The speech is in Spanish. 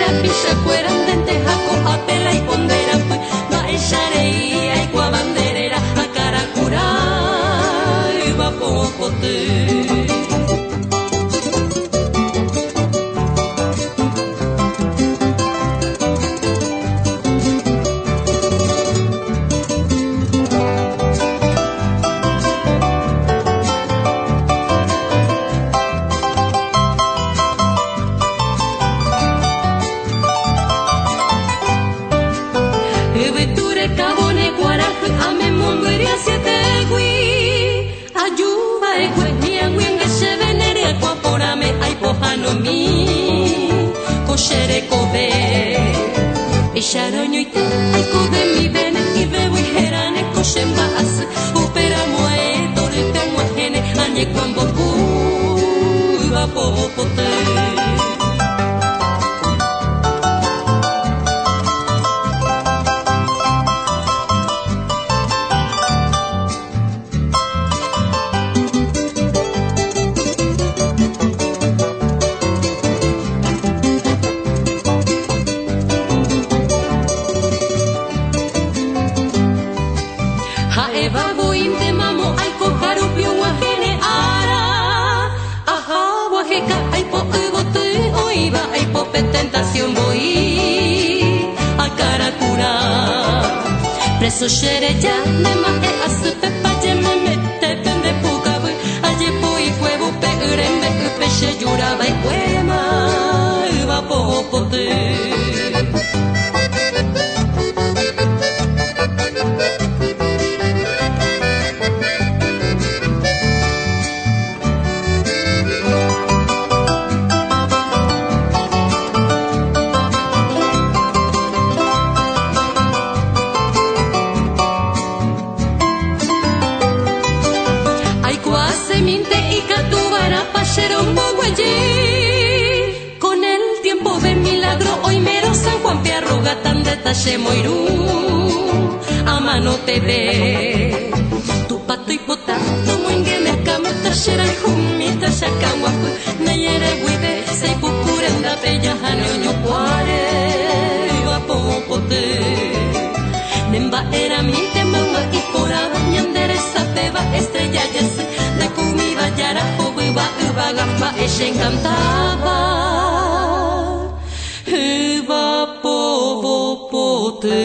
cuera, picha cuera, lenteja con apela y pondera, pues va echarei, agua banderera, a cara cura, y va popote. Ebeture cabone guaraje ame momberia siete gui ayuba egwe niangwenge shevenere kwa porame ai pohano mi koshere kobe isharonyo ite ai kobe mi bene ibe wi herane koshemba as opera moe torite moene anye kwambo ku va popote. Eva buim de mamo ai ko harupi wahene ara aha waheka ai po ubotu oiba ai po tentación boi a cara cura preso shere ya ne ma e asupe pa je me mete pende pugabu aje poi huevo pe urembe peche yura vai quema va popote. Con el tiempo de milagro hoy mero San Juan Piarroga tan detalle moirú a mano te ve tu pato y potato muy en el cameta shera y humita shakawaku nayere guide sei pukurenda bella hanyo cuare va popote nemba era mi temama y pora ñandere sapeva estrella yase de comida yara va gamba ella encantaba va popote.